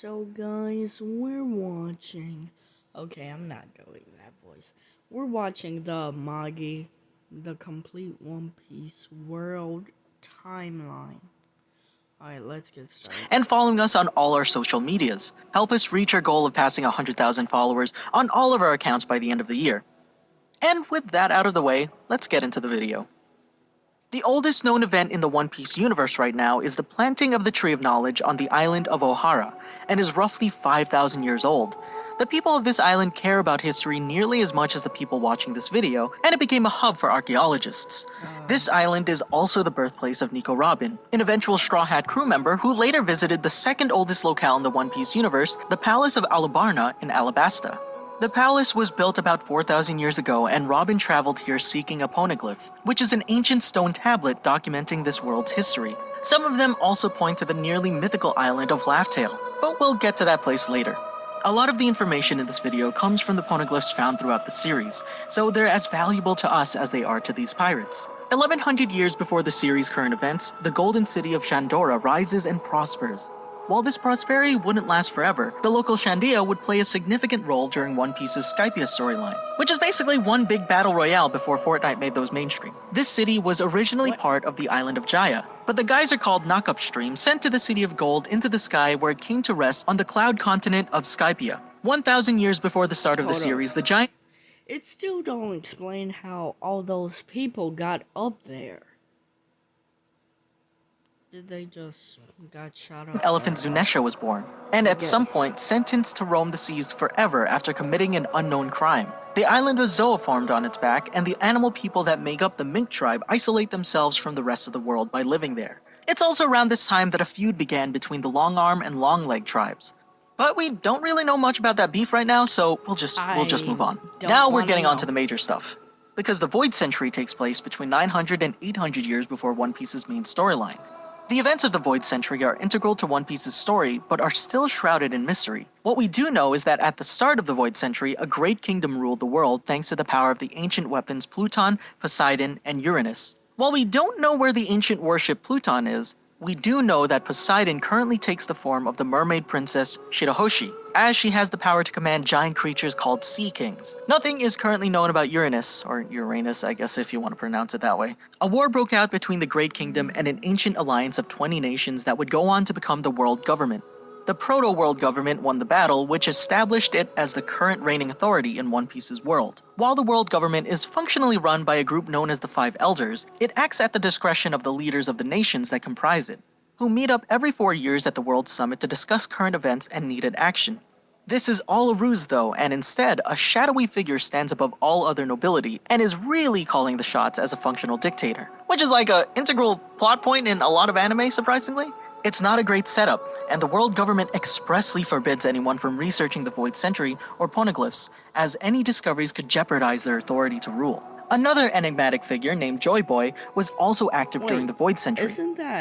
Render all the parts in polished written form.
So guys, we're watching. Okay, I'm not doing that voice. We're watching the Magi, the complete One Piece world timeline. Alright, let's get started. And following us on all our social medias. Help us reach our goal of passing 100,000 followers on all of our accounts by the end of the year. And with that out of the way, let's get into the video. The oldest known event in the One Piece universe right now is the planting of the Tree of Knowledge on the island of Ohara, and is roughly 5,000 years old. The people of this island care about history nearly as much as the people watching this video, and it became a hub for archaeologists. This island is also the birthplace of Nico Robin, an eventual Straw Hat crew member who later visited the second oldest locale in the One Piece universe, the Palace of Alubarna in Alabasta. The palace was built about 4,000 years ago, and Robin traveled here seeking a poneglyph, which is an ancient stone tablet documenting this world's history. Some of them also point to the nearly mythical island of Laugh-Tale, but we'll get to that place later. A lot of the information in this video comes from the poneglyphs found throughout the series, so they're as valuable to us as they are to these pirates. 1100 years before the series' current events, the golden city of Shandora rises and prospers. While this prosperity wouldn't last forever, the local Shandia would play a significant role during One Piece's Skypiea storyline, which is basically one big battle royale before Fortnite made those mainstream. This city was originally part of the island of Jaya, but the geyser called Knockup Stream sent to the City of Gold into the sky where it came to rest on the cloud continent of Skypiea. 1,000 years before the start of the series, the giant It still don't explain how all those people got up there. Did they just got shot up? elephant Zunesha was born, and at some point sentenced to roam the seas forever after committing an unknown crime. The island was zooformed on its back, and the animal people that make up the Mink tribe isolate themselves from the rest of the world by living there. It's also around this time that a feud began between the Long Arm and Long Leg tribes. But we don't really know much about that beef right now, so we'll just move on. Now we're getting on to the major stuff. Because the Void Century takes place between 900 and 800 years before One Piece's main storyline. The events of the Void Century are integral to One Piece's story, but are still shrouded in mystery. What we do know is that at the start of the Void Century, a great kingdom ruled the world thanks to the power of the ancient weapons Pluton, Poseidon, and Uranus. While we don't know where the ancient warship Pluton is, we do know that Poseidon currently takes the form of the mermaid princess Shirahoshi, as she has the power to command giant creatures called Sea Kings. Nothing is currently known about Uranus, or Uranus I guess if you want to pronounce it that way. A war broke out between the Great Kingdom and an ancient alliance of 20 nations that would go on to become the world government. The Proto-World Government won the battle, which established it as the current reigning authority in One Piece's world. While the World Government is functionally run by a group known as the Five Elders, it acts at the discretion of the leaders of the nations that comprise it, who meet up every 4 years at the World Summit to discuss current events and needed action. This is all a ruse though, and instead, a shadowy figure stands above all other nobility and is really calling the shots as a functional dictator. Which is like an integral plot point in a lot of anime, surprisingly. It's not a great setup, and the world government expressly forbids anyone from researching the Void Century or poneglyphs, as any discoveries could jeopardize their authority to rule. Another enigmatic figure named Joy Boy was also active during the Void Century.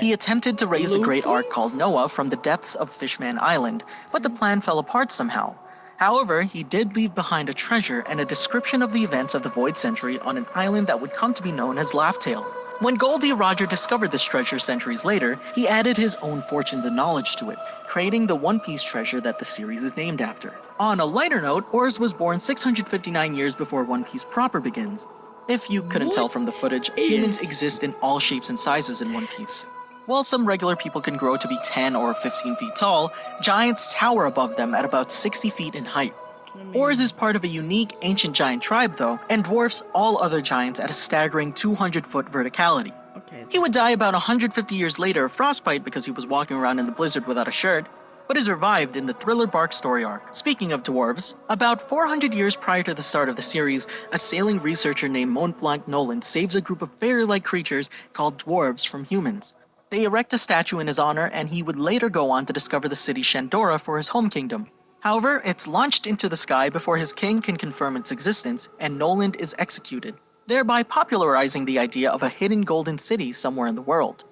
He attempted to raise a great ark called Noah from the depths of Fishman Island, but the plan fell apart somehow. However, he did leave behind a treasure and a description of the events of the Void Century on an island that would come to be known as Laugh-Tale. When Goldie Roger discovered this treasure centuries later, he added his own fortunes and knowledge to it, creating the One Piece treasure that the series is named after. On a lighter note, Oars was born 659 years before One Piece proper begins. If you couldn't tell from the footage, humans exist in all shapes and sizes in One Piece. While some regular people can grow to be 10 or 15 feet tall, giants tower above them at about 60 feet in height. Oars is part of a unique ancient giant tribe though, and dwarfs all other giants at a staggering 200-foot verticality. He would die about 150 years later of frostbite because he was walking around in the blizzard without a shirt, but is revived in the Thriller Bark story arc. Speaking of dwarves, about 400 years prior to the start of the series, a sailing researcher named Mont Blanc Nolan saves a group of fairy-like creatures called dwarves from humans. They erect a statue in his honor, and he would later go on to discover the city Shandora for his home kingdom. However, it's launched into the sky before his king can confirm its existence, and Noland is executed, thereby popularizing the idea of a hidden golden city somewhere in the world.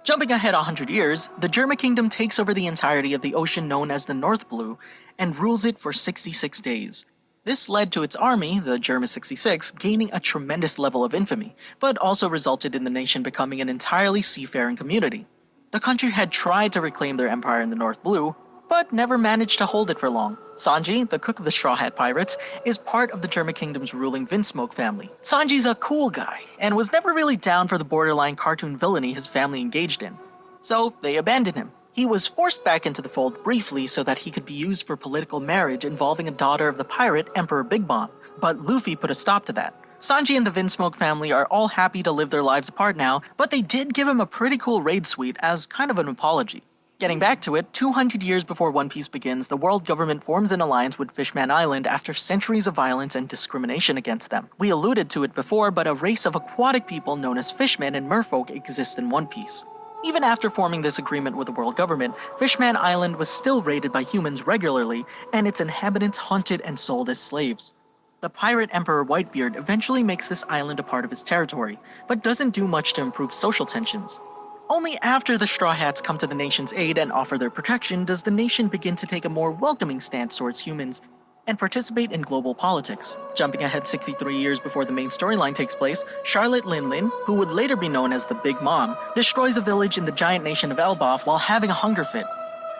Jumping ahead 100 years, the Germa Kingdom takes over the entirety of the ocean known as the North Blue, and rules it for 66 days. This led to its army, the Germa 66, gaining a tremendous level of infamy, but also resulted in the nation becoming an entirely seafaring community. The country had tried to reclaim their empire in the North Blue, but never managed to hold it for long. Sanji, the cook of the Straw Hat Pirates, is part of the German Kingdom's ruling Vinsmoke family. Sanji's a cool guy, and was never really down for the borderline cartoon villainy his family engaged in. So they abandoned him. He was forced back into the fold briefly so that he could be used for political marriage involving a daughter of the pirate Emperor Big Mom, but Luffy put a stop to that. Sanji and the Vinsmoke family are all happy to live their lives apart now, but they did give him a pretty cool raid suite as kind of an apology. Getting back to it, 200 years before One Piece begins, the world government forms an alliance with Fishman Island after centuries of violence and discrimination against them. We alluded to it before, but a race of aquatic people known as Fishmen and Merfolk exists in One Piece. Even after forming this agreement with the world government, Fishman Island was still raided by humans regularly, and its inhabitants hunted and sold as slaves. The pirate Emperor Whitebeard eventually makes this island a part of his territory, but doesn't do much to improve social tensions. Only after the Straw Hats come to the nation's aid and offer their protection does the nation begin to take a more welcoming stance towards humans and participate in global politics. Jumping ahead 63 years before the main storyline takes place, Charlotte Linlin, who would later be known as the Big Mom, destroys a village in the giant nation of Elbaf while having a hunger fit.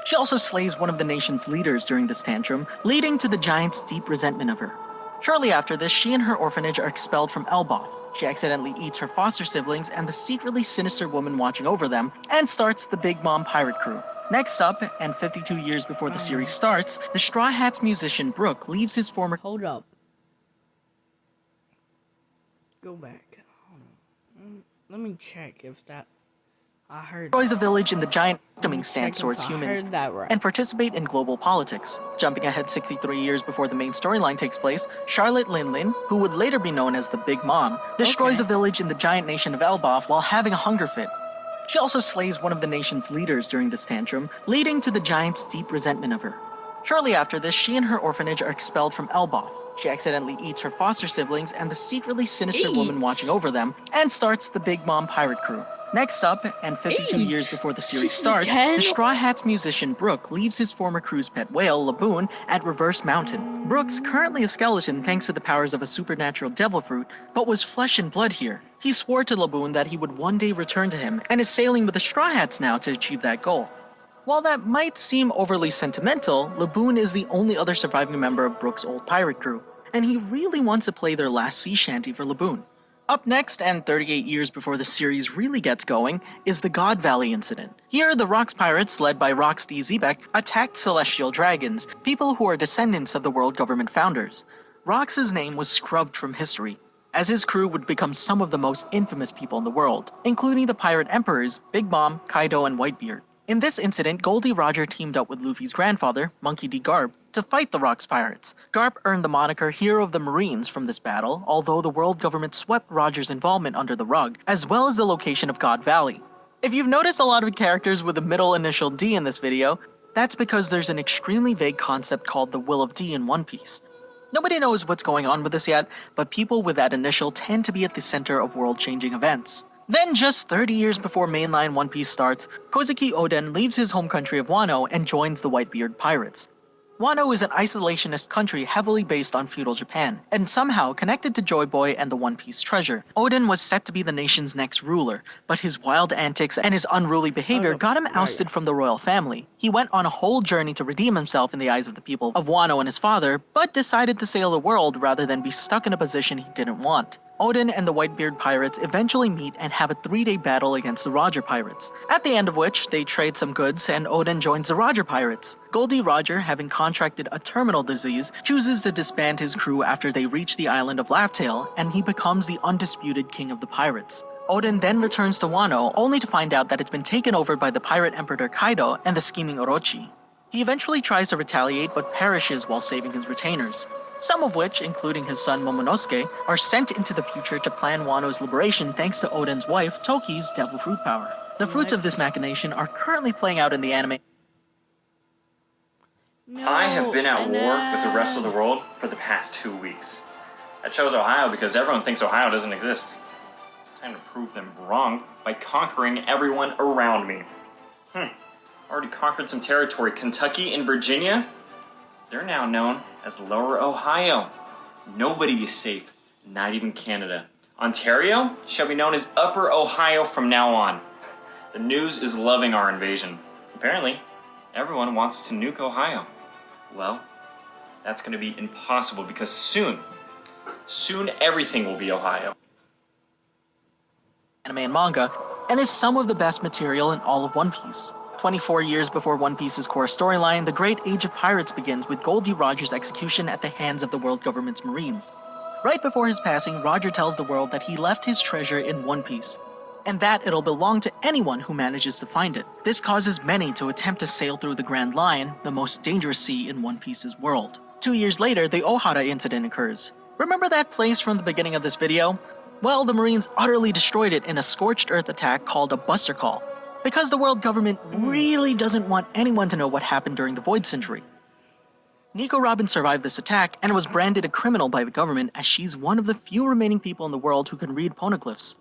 She also slays one of the nation's leaders during this tantrum, leading to the giant's deep resentment of her. Shortly after this, she and her orphanage are expelled from Elbaf. She accidentally eats her foster siblings and the secretly sinister woman watching over them, and starts the Big Mom pirate crew. Next up, and 52 years before the series starts, the Straw Hats musician Brook leaves his former— Hold up. Go back. Hold on. Let me check if that... I heard destroys a village in the giant welcoming stance check if towards I humans heard that right. and participate in global politics. Jumping ahead 63 years before the main storyline takes place, Charlotte Linlin, who would later be known as the Big Mom, destroys a village in the giant nation of Elbaf while having a hunger fit. She also slays one of the nation's leaders during this tantrum, leading to the giant's deep resentment of her. Shortly after this, she and her orphanage are expelled from Elbaf. She accidentally eats her foster siblings and the secretly sinister woman watching over them, and starts the Big Mom pirate crew. Next up, and 52 years before the series starts, the Straw Hats musician Brook leaves his former crew's pet whale, Laboon, at Reverse Mountain. Brook's currently a skeleton thanks to the powers of a supernatural devil fruit, but was flesh and blood here. He swore to Laboon that he would one day return to him, and is sailing with the Straw Hats now to achieve that goal. While that might seem overly sentimental, Laboon is the only other surviving member of Brook's old pirate crew, and he really wants to play their last sea shanty for Laboon. Up next, and 38 years before the series really gets going, is the God Valley incident. Here, the Rocks pirates, led by Rocks D. Zebek, attacked celestial dragons, people who are descendants of the world government founders. Rocks' name was scrubbed from history, as his crew would become some of the most infamous people in the world, including the pirate emperors Big Mom, Kaido, and Whitebeard. In this incident, Goldie Roger teamed up with Luffy's grandfather, Monkey D. Garp, to fight the Rocks pirates. Garp earned the moniker Hero of the Marines from this battle, although the world government swept Roger's involvement under the rug, as well as the location of God Valley. If you've noticed a lot of characters with the middle initial D in this video, that's because there's an extremely vague concept called the Will of D in One Piece. Nobody knows what's going on with this yet, but people with that initial tend to be at the center of world-changing events. Then, just 30 years before mainline One Piece starts, Kozuki Oden leaves his home country of Wano and joins the Whitebeard Pirates. Wano is an isolationist country heavily based on feudal Japan, and somehow connected to Joy Boy and the One Piece treasure. Oden was set to be the nation's next ruler, but his wild antics and his unruly behavior got him ousted from the royal family. He went on a whole journey to redeem himself in the eyes of the people of Wano and his father, but decided to sail the world rather than be stuck in a position he didn't want. Oden and the Whitebeard Pirates eventually meet and have a 3-day battle against the Roger Pirates, at the end of which they trade some goods and Oden joins the Roger Pirates. Goldie Roger, having contracted a terminal disease, chooses to disband his crew after they reach the island of Laughtail, and he becomes the undisputed king of the pirates. Oden then returns to Wano, only to find out that it's been taken over by the pirate emperor Kaido and the scheming Orochi. He eventually tries to retaliate but perishes while saving his retainers, some of which, including his son Momonosuke, are sent into the future to plan Wano's liberation thanks to Oden's wife, Toki's devil fruit power. The fruits of this machination are currently playing out in the anime. I have been at war with the rest of the world for the past 2 weeks. I chose Ohio because everyone thinks Ohio doesn't exist. Time to prove them wrong by conquering everyone around me. Already conquered some territory. Kentucky and Virginia? They're now known as Lower Ohio. Nobody is safe, not even Canada. Ontario shall be known as Upper Ohio from now on. The news is loving our invasion. Apparently, Everyone wants to nuke Ohio. Well, that's going to be impossible because soon everything will be Ohio. Anime and manga, and is some of the best material in all of One Piece. 24 years before One Piece's core storyline, the Great Age of Pirates begins with Goldie Roger's execution at the hands of the world government's Marines. Right before his passing, Roger tells the world that he left his treasure in One Piece, and that it'll belong to anyone who manages to find it. This causes many to attempt to sail through the Grand Line, the most dangerous sea in One Piece's world. 2 years later, the Ohara incident occurs. Remember that place from the beginning of this video? Well, the Marines utterly destroyed it in a scorched earth attack called a Buster Call, because the world government really doesn't want anyone to know what happened during the Void Century. Nico Robin survived this attack and was branded a criminal by the government as she's one of the few remaining people in the world who can read poneglyphs.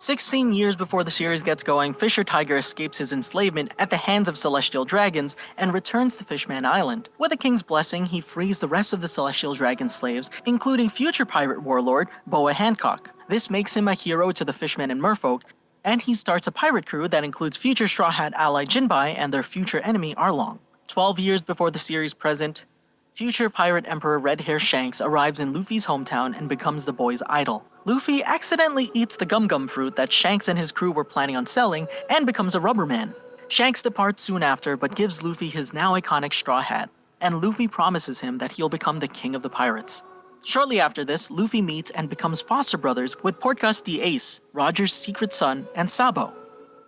16 years before the series gets going, Fisher Tiger escapes his enslavement at the hands of celestial dragons and returns to Fishman Island. With the king's blessing, he frees the rest of the celestial dragon slaves, including future pirate warlord Boa Hancock. This makes him a hero to the Fishmen and Merfolk, and he starts a pirate crew that includes future Straw Hat ally Jinbai and their future enemy Arlong. 12 years before the series' present, future pirate emperor Red Hair Shanks arrives in Luffy's hometown and becomes the boy's idol. Luffy accidentally eats the gum gum fruit that Shanks and his crew were planning on selling and becomes a rubber man. Shanks departs soon after but gives Luffy his now iconic straw hat, and Luffy promises him that he'll become the king of the pirates. Shortly after this, Luffy meets and becomes foster brothers with Portgas the Ace, Roger's secret son, and Sabo.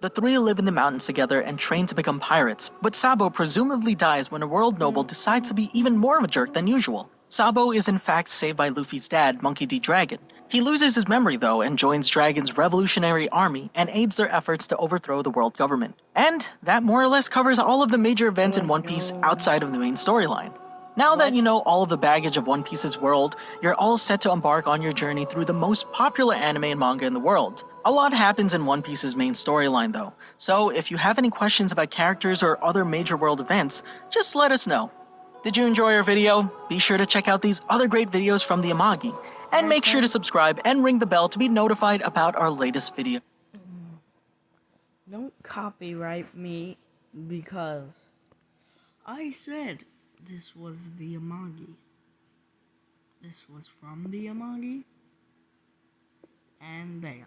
The three live in the mountains together and train to become pirates, but Sabo presumably dies when a world noble decides to be even more of a jerk than usual. Sabo is in fact saved by Luffy's dad, Monkey D. Dragon. He loses his memory though and joins Dragon's revolutionary army and aids their efforts to overthrow the world government. And that more or less covers all of the major events in One Piece outside of the main storyline. Now that you know all of the baggage of One Piece's world, you're all set to embark on your journey through the most popular anime and manga in the world. A lot happens in One Piece's main storyline though, so if you have any questions about characters or other major world events, just let us know. Did you enjoy our video? Be sure to check out these other great videos from the Amagi, and make sure to subscribe and ring the bell to be notified about our latest video. Don't copyright me because I said this was the Amagi. This was from the Amagi. And there.